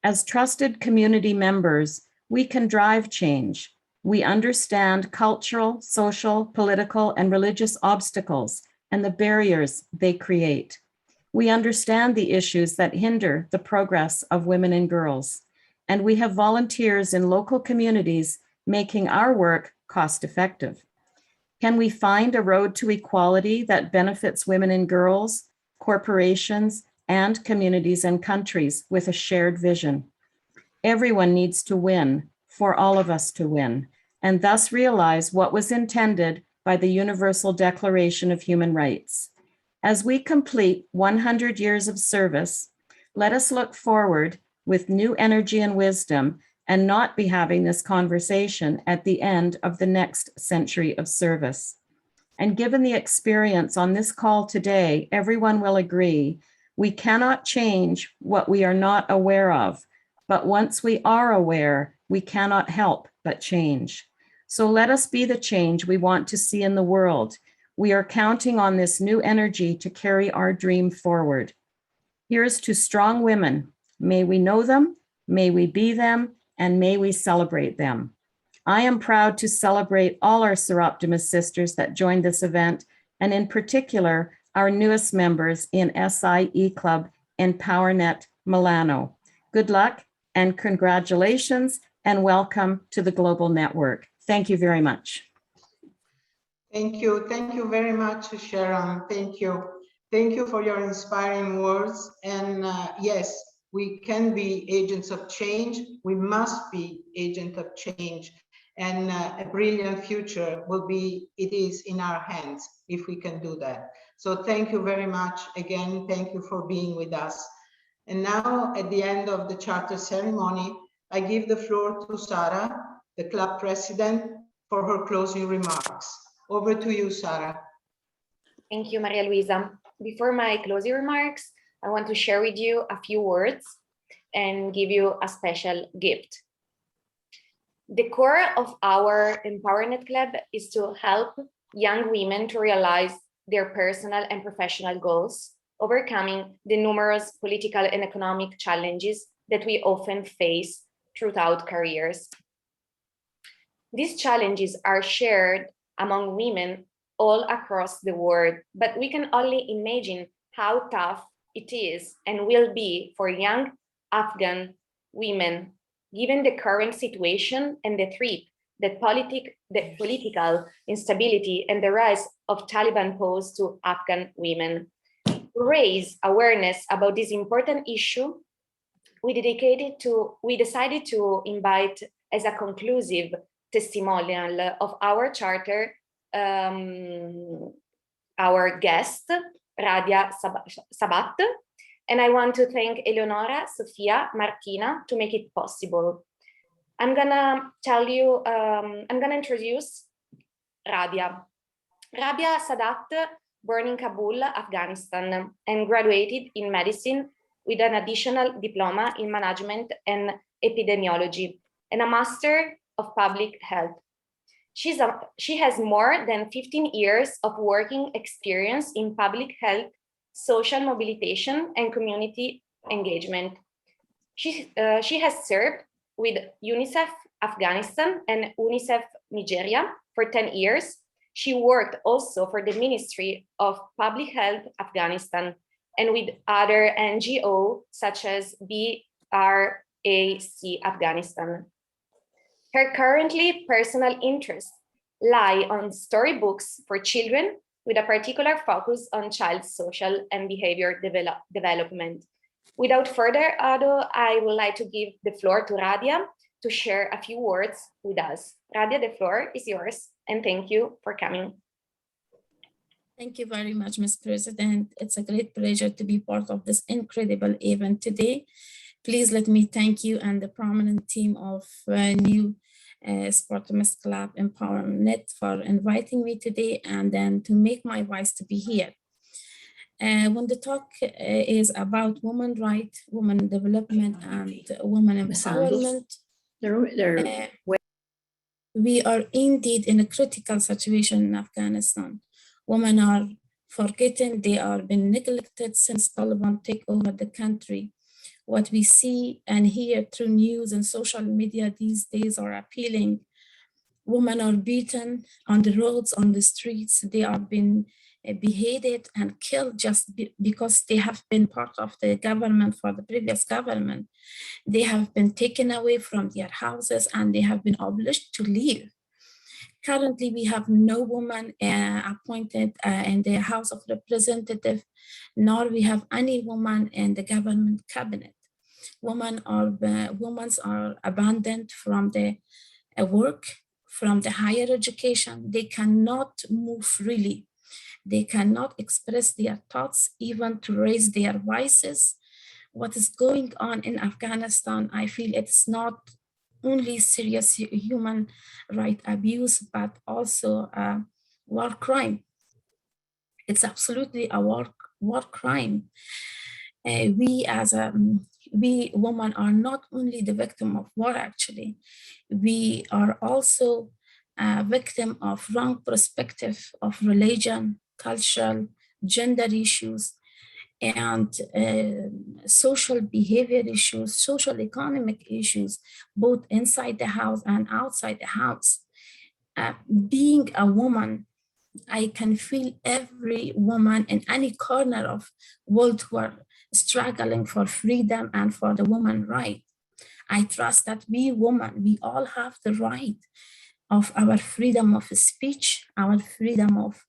As trusted community members, we can drive change. We understand cultural, social, political, and religious obstacles and the barriers they create. We understand the issues that hinder the progress of women and girls, and we have volunteers in local communities making our work cost-effective. Can we find a road to equality that benefits women and girls, corporations, and communities and countries with a shared vision? Everyone needs to win, for all of us to win, and thus realize what was intended by the Universal Declaration of Human Rights. As we complete 100 years of service, let us look forward with new energy and wisdom and not be having this conversation at the end of the next century of service. And given the experience on this call today, everyone will agree we cannot change what we are not aware of, but once we are aware, we cannot help but change. So let us be the change we want to see in the world. We are counting on this new energy to carry our dream forward. Here's to strong women. May we know them, may we be them, and may we celebrate them. I am proud to celebrate all our Soroptimist sisters that joined this event, and in particular, our newest members in SIE Club EmpowerNet Milano. Good luck and congratulations and welcome to the global network. Thank you very much.
Thank you very much, Sharon. Thank you. Thank you for your inspiring words. And yes, we can be agents of change. We must be agents of change. And a brilliant future it is in our hands if we can do that. So thank you very much. Again, thank you for being with us. And now at the end of the charter ceremony, I give the floor to Sara, the club president, for her closing remarks. Over to you, Sara.
Thank you, Maria Luisa. Before my closing remarks, I want to share with you a few words and give you a special gift. The core of our EmpowerNet Club is to help young women to realize their personal and professional goals, overcoming the numerous political and economic challenges that we often face throughout careers. These challenges are shared among women all across the world, but we can only imagine how tough it is and will be for young Afghan women, given the current situation and the threat that the political instability and the rise of Taliban pose to Afghan women. To raise awareness about this important issue, we decided to invite as a conclusive testimonial of our charter our guest, Radia Sabat, and I want to thank Eleonora, Sofia, Martina to make it possible. I'm gonna introduce Radia. Radia Sadat, born in Kabul, Afghanistan, and graduated in medicine with an additional diploma in management and epidemiology and a master of public health. She has more than 15 years of working experience in public health, social mobilization, and community engagement. She has served with UNICEF Afghanistan and UNICEF Nigeria for 10 years. She worked also for the Ministry of Public Health Afghanistan and with other NGOs such as BRAC Afghanistan. Her currently personal interests lie on storybooks for children with a particular focus on child social and behavior development. Without further ado, I would like to give the floor to Radia to share a few words with us. Radia, the floor is yours, and thank you for coming.
Thank you very much, Ms. President. It's a great pleasure to be part of this incredible event today. Please let me thank you and the prominent team of new Soroptimist Club EmpowerNet for inviting me today and then to make my voice to be here. When the talk is about women rights, women development, and women empowerment, we are indeed in a critical situation in Afghanistan. Women are forgotten, they are being neglected since Taliban take over the country. What we see and hear through news and social media these days are appalling. Women are beaten on the roads, on the streets. They are being beheaded and killed just because they have been part of the government for the previous government. They have been taken away from their houses and they have been obliged to leave. Currently, we have no woman appointed in the House of Representatives, nor we have any woman in the government cabinet. Women are abandoned from the work, from the higher education. They cannot move freely. They cannot express their thoughts, even to raise their voices. What is going on in Afghanistan, I feel it's not only serious human right abuse, but also a war crime. It's absolutely a war crime. We women are not only the victim of war, actually, we are also a victim of wrong perspective of religion, cultural, gender issues, and social behavior issues, social economic issues, both inside the house and outside the house. Being a woman, I can feel every woman in any corner of world who are struggling for freedom and for the woman right. I trust that we women, we all have the right of our freedom of speech, our freedom of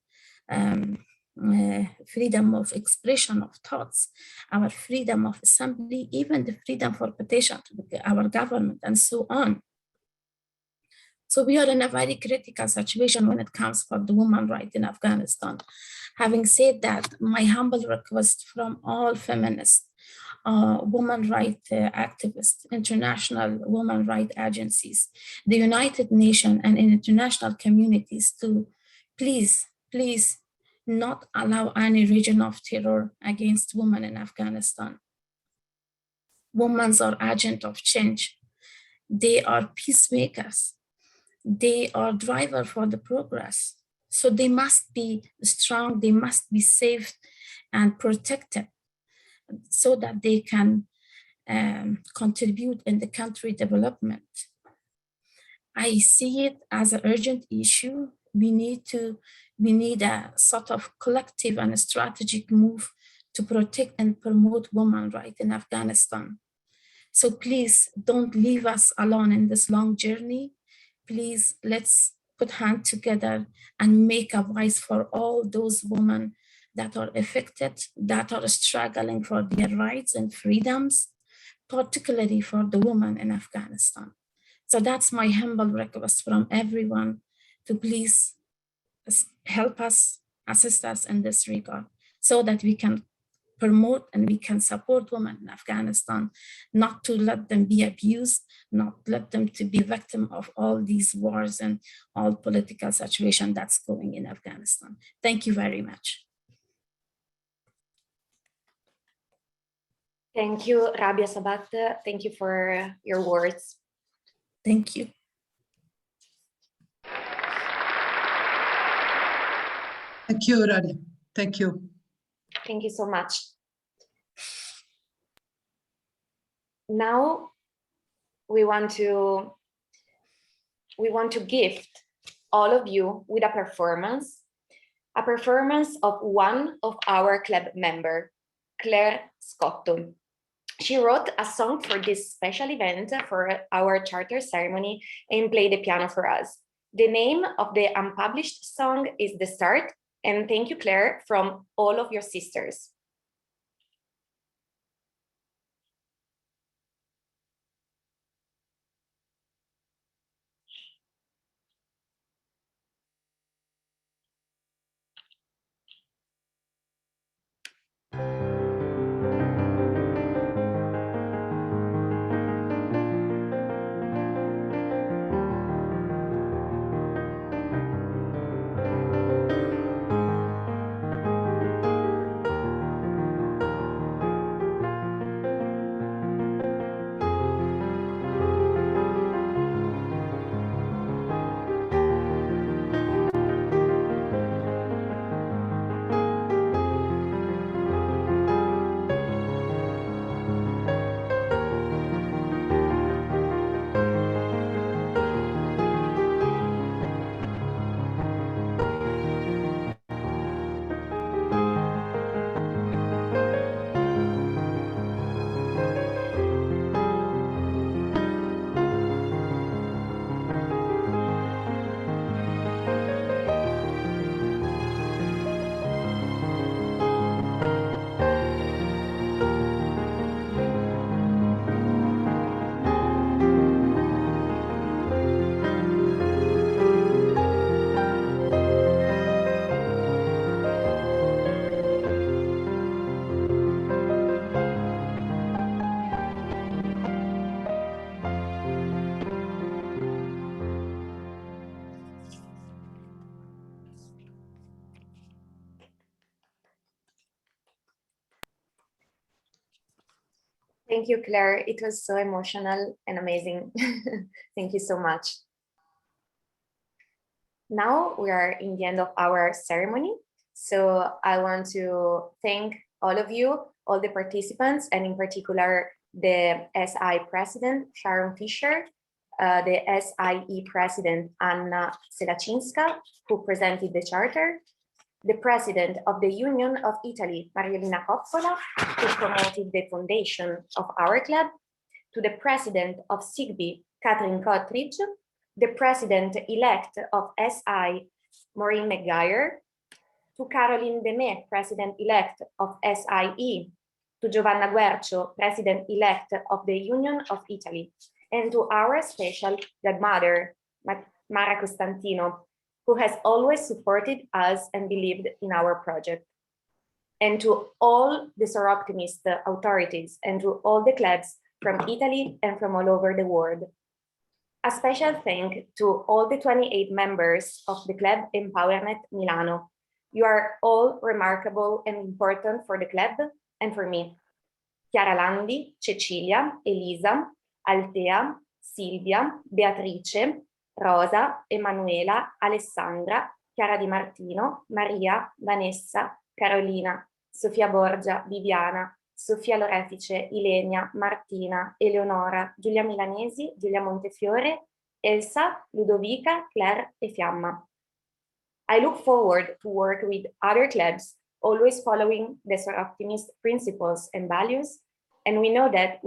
expression of thoughts, our freedom of assembly, even the freedom for petition to our government, and so on. So we are in a very critical situation when it comes for the woman right in Afghanistan. Having said that, my humble request from all feminists, women rights activists, international women rights agencies, the United Nations and international communities to please not allow any region of terror against women in Afghanistan. Women are agents of change. They are peacemakers. They are driver for the progress. So they must be strong, they must be safe and protected so that they can contribute in the country development. I see it as an urgent issue. We need a sort of collective and a strategic move to protect and promote women's rights in Afghanistan. So please don't leave us alone in this long journey. Please, let's put hands together and make a voice for all those women that are affected, that are struggling for their rights and freedoms, particularly for the women in Afghanistan. So that's my humble request from everyone to please help us, assist us in this regard, so that we can promote and we can support women in Afghanistan, not to let them be abused, not let them to be victim of all these wars and all political situation that's going in Afghanistan. Thank you very much.
Thank you, Rabia Sabat. Thank you for your words.
Thank you.
Thank you, Rabia. Thank you.
Thank you so much. Now we want to gift all of you with a performance of one of our club member, Claire Scotto. She wrote a song for this special event for our charter ceremony and played the piano for us. The name of the unpublished song is The Start, and thank you, Claire, from all of your sisters. Thank you, Claire. It was so emotional and amazing. Thank you so much. Now we are in the end of our ceremony. So I want to thank all of you, all the participants, and in particular, the SI President, Sharon Fisher, the SIE President, Anna Selacinska, who presented the charter, the President of the Union of Italy, Mariolina Coppola, who promoted the foundation of our club, to the President of SIGBI, Catherine Cottridge, the President-elect of SI, Maureen McGuire, to Caroline Demey, President-elect of SIE, to Giovanna Guercio, President-elect of the Union of Italy, and to our special godmother, Mara Costantino, who has always supported us and believed in our project. And to all the Soroptimist authorities and to all the clubs from Italy and from all over the world. A special thank to all the 28 members of the club EmpowerNet Milano. You are all remarkable and important for the club and for me. Chiara Landi, Cecilia, Elisa, Altea, Silvia, Beatrice, Rosa, Emanuela, Alessandra, Chiara Di Martino, Maria, Vanessa, Carolina, Sofia Borgia, Viviana, Sofia Lorefice, Ilenia, Martina, Eleonora, Giulia Milanesi, Giulia Montefiore, Elsa, Ludovica, Claire e Fiamma. I look forward to work with other clubs, always following the Soroptimist principles and values. And we know that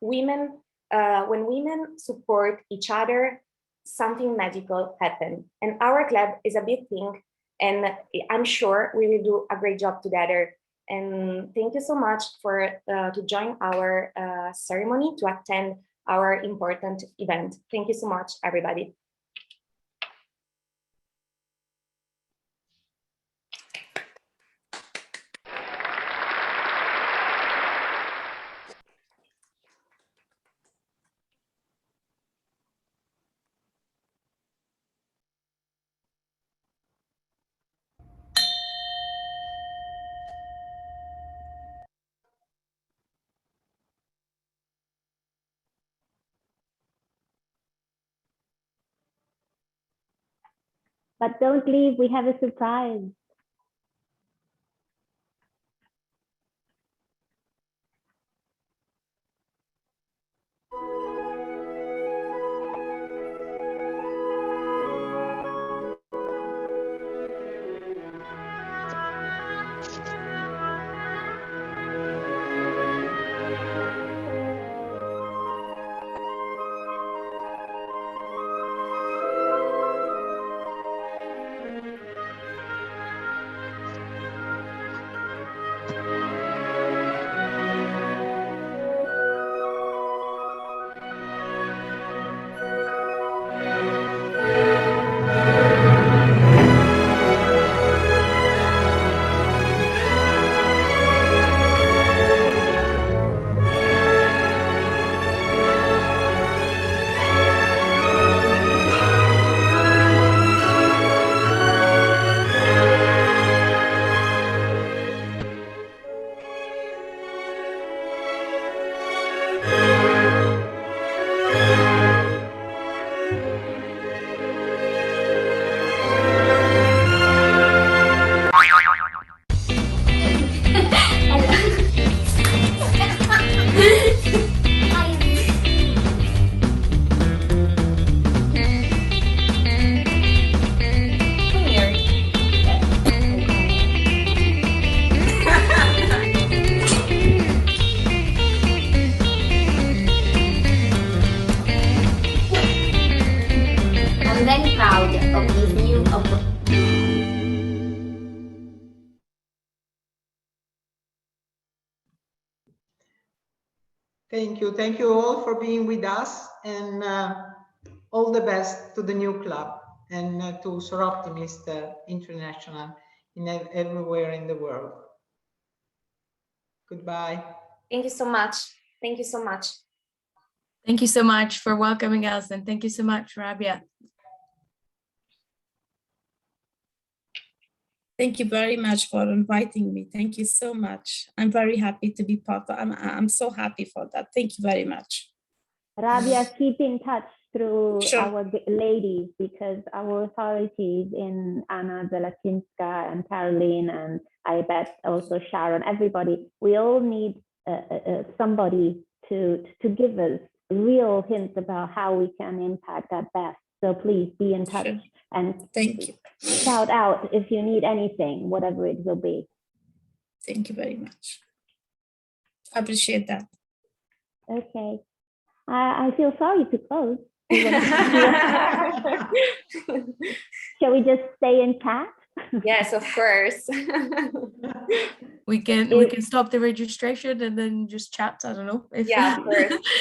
women, when women support each other, something magical happens. And our club is a big thing, and I'm sure we will do a great job together. And thank you so much for to join our ceremony, to attend our important event. Thank you so much, everybody.
But don't leave, we have a surprise.
Thank you all for being with us, and all the best to the new club and to Soroptimist International everywhere in the world. Goodbye.
Thank you so much. Thank you so much.
Thank you so much for welcoming us, and thank you so much, Rabia.
Thank you very much for inviting me. Thank you so much. I'm very happy to be part of. I'm so happy for that. Thank you very much.
Rabia, keep in touch through
Sure.
our ladies, because our authorities in Anna Zelatinska and Caroline, and I bet also Sharon, everybody, we all need somebody to give us real hints about how we can impact that best. So please be in touch.
Sure.
And
thank you.
Shout out if you need anything, whatever it will be.
Thank you very much. I appreciate that.
Okay. I feel sorry to close. Shall we just stay in chat?
Yes, of course.
We can stop the registration and then just chat. I don't know.
Yeah, of course.